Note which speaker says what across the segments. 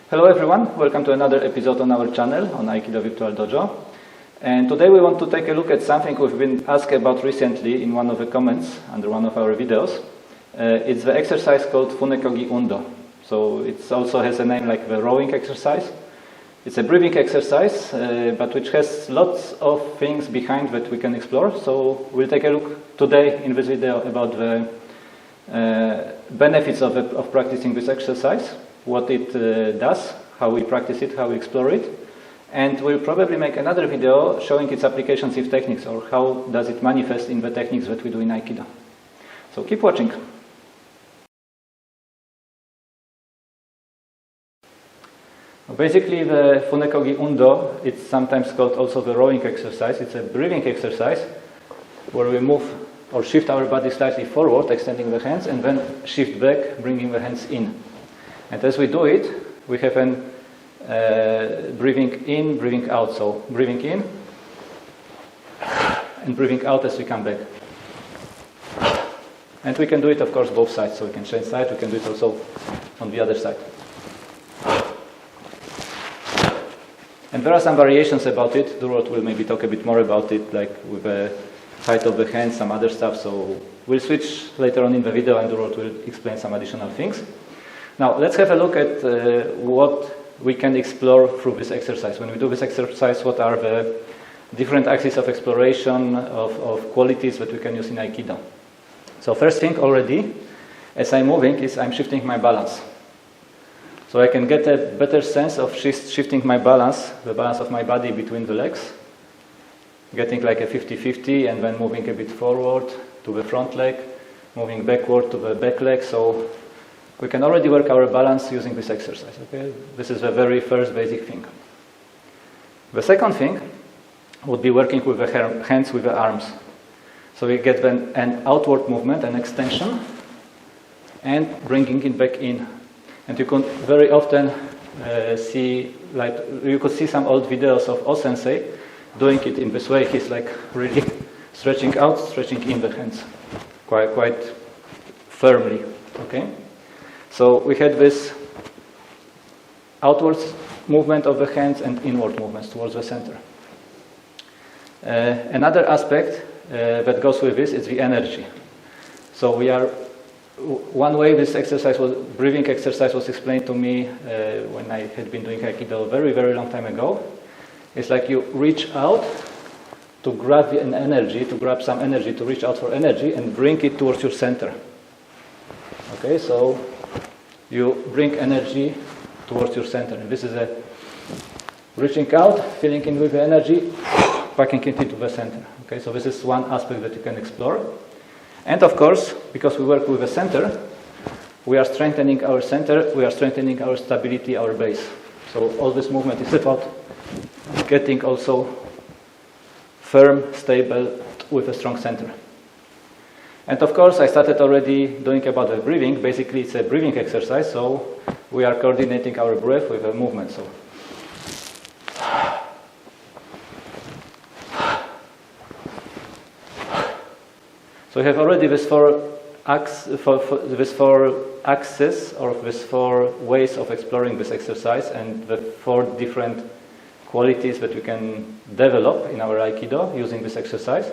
Speaker 1: Hello everyone, welcome to another episode on our channel on Aikido Virtual Dojo. And today we want to take a look at something we've been asked about recently in one of the comments under one of our videos. It's the exercise called Funakogi Undo. So it also has a name like the rowing exercise. It's a breathing exercise, but which has lots of things behind that we can explore. So we'll take a look today in this video about the benefits of practicing this exercise, what it does, how we practice it, how we explore it. And we'll probably make another video showing its applications in techniques, or how does it manifest in the techniques that we do in Aikido. So keep watching. Basically, the Funekogi Undo, it's sometimes called also the rowing exercise. It's a breathing exercise where we move or shift our body slightly forward, extending the hands, and then shift back, bringing the hands in. And as we do it, we have an breathing in, breathing out. So breathing in and breathing out as we come back. And we can do it, of course, both sides. So we can change side. We can do it also on the other side. And there are some variations about it. Durward will maybe talk a bit more about it, like with the height of the hands, some other stuff. So we'll switch later on in the video, and Durward will explain some additional things. Now, let's have a look at what we can explore through this exercise. When we do this exercise, what are the different axes of exploration of qualities that we can use in Aikido? So first thing already, as I'm moving, is I'm shifting my balance. So I can get a better sense of shifting my balance, the balance of my body between the legs, getting like a 50-50, and then moving a bit forward to the front leg, moving backward to the back leg. So we can already work our balance using this exercise. Okay, this is the very first basic thing. The second thing would be working with the hands, with the arms. So we get then an outward movement, an extension, and bringing it back in. And you can very often see, like you could see some old videos of O-sensei doing it in this way. He's like really stretching out, stretching in the hands, quite firmly. Okay. So we had this outwards movement of the hands and inward movements towards the center. Another aspect that goes with this is the energy. So one way this exercise breathing exercise was explained to me when I had been doing Aikido a very, very long time ago. It's like you reach out to grab an energy, to grab some energy, to reach out for energy and bring it towards your center. Okay, so you bring energy towards your center. And this is a reaching out, filling in with the energy, packing it into the center. Okay, so this is one aspect that you can explore. And of course, because we work with the center, we are strengthening our center, we are strengthening our stability, our base. So all this movement is about getting also firm, stable, with a strong center. And of course, I started already doing about the breathing. Basically, it's a breathing exercise, so we are coordinating our breath with a movement. So we have already these four axes, or these four ways of exploring this exercise, and the four different qualities that we can develop in our Aikido using this exercise.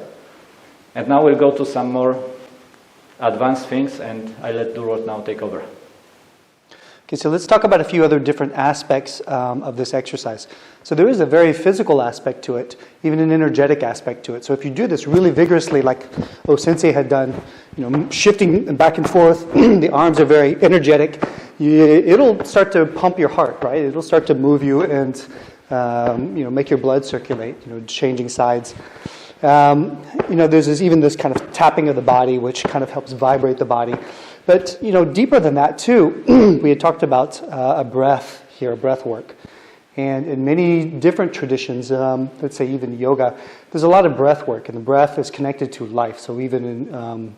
Speaker 1: And now we'll go to some more advanced things, and I let Durward now take over.
Speaker 2: Okay, so let's talk about a few other different aspects of this exercise. So there is a very physical aspect to it, even an energetic aspect to it. So if you do this really vigorously, like Sensei had done, shifting back and forth, the arms are very energetic, it'll start to pump your heart, right? It'll start to move you and make your blood circulate, changing sides. There's even this kind of tapping of the body, which kind of helps vibrate the body. But, deeper than that, too, we had talked about a breath here, breath work. And in many different traditions, let's say even yoga, there's a lot of breath work, and the breath is connected to life. So even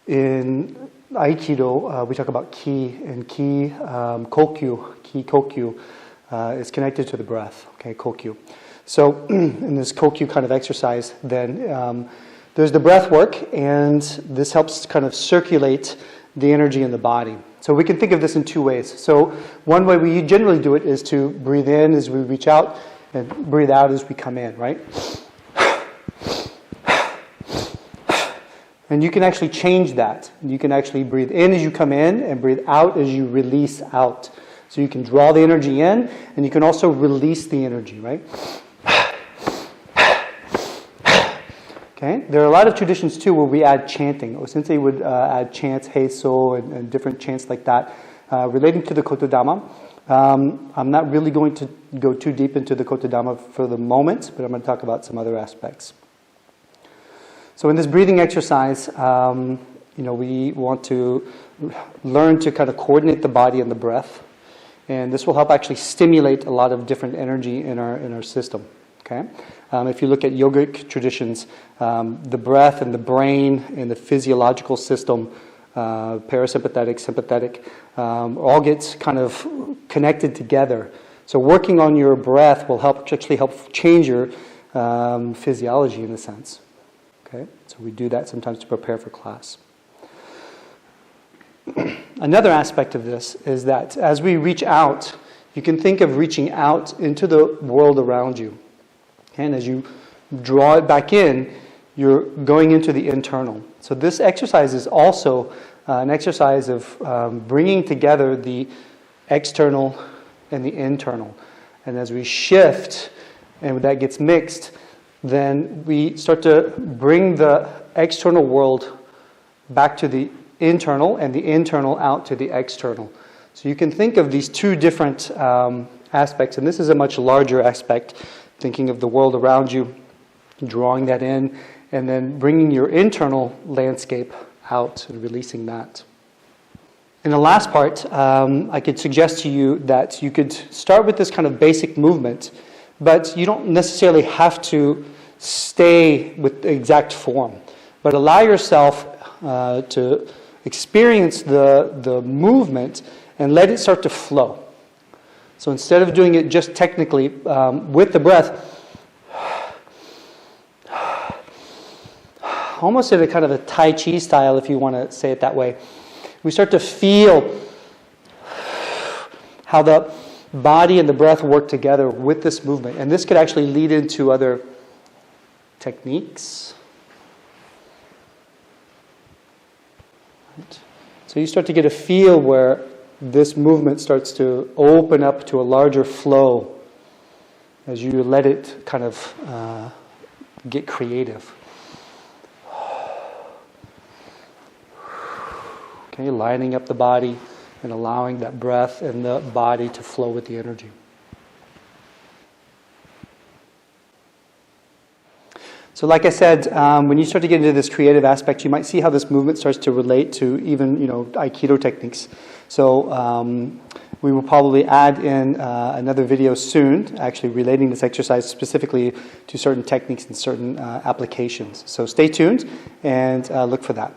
Speaker 2: in Aikido, we talk about ki, and ki kokyu is connected to the breath, okay, kokyu. So in this kokyu kind of exercise, then there's the breath work, and this helps kind of circulate the energy in the body. So we can think of this in two ways. So one way we generally do it is to breathe in as we reach out and breathe out as we come in, right? And you can actually change that. You can actually breathe in as you come in and breathe out as you release out. So you can draw the energy in and you can also release the energy, right? Okay. There are a lot of traditions too where we add chanting. Osensei would add chants, heiso, and different chants like that relating to the Kotodama. I'm not really going to go too deep into the Kotodama for the moment, but I'm going to talk about some other aspects. So in this breathing exercise, we want to learn to kind of coordinate the body and the breath, and this will help actually stimulate a lot of different energy in our system. Okay, if you look at yogic traditions, the breath and the brain and the physiological system, parasympathetic, sympathetic, all gets kind of connected together. So working on your breath will actually help change your physiology in a sense. Okay, so we do that sometimes to prepare for class. Another aspect of this is that as we reach out, you can think of reaching out into the world around you. And as you draw it back in, you're going into the internal. So this exercise is also an exercise of bringing together the external and the internal. And as we shift and that gets mixed, then we start to bring the external world back to the internal and the internal out to the external. So you can think of these two different aspects, and this is a much larger aspect, thinking of the world around you, drawing that in, and then bringing your internal landscape out and releasing that. In the last part, I could suggest to you that you could start with this kind of basic movement, but you don't necessarily have to stay with the exact form, but allow yourself to experience the movement and let it start to flow. So instead of doing it just technically with the breath, almost in a kind of a Tai Chi style, if you want to say it that way, we start to feel how the body and the breath work together with this movement. And this could actually lead into other techniques. Right. So you start to get a feel where this movement starts to open up to a larger flow as you let it kind of get creative. Okay, lining up the body and allowing that breath and the body to flow with the energy. So like I said, when you start to get into this creative aspect, you might see how this movement starts to relate to even, Aikido techniques. So we will probably add in another video soon, actually relating this exercise specifically to certain techniques and certain applications. So stay tuned and look for that.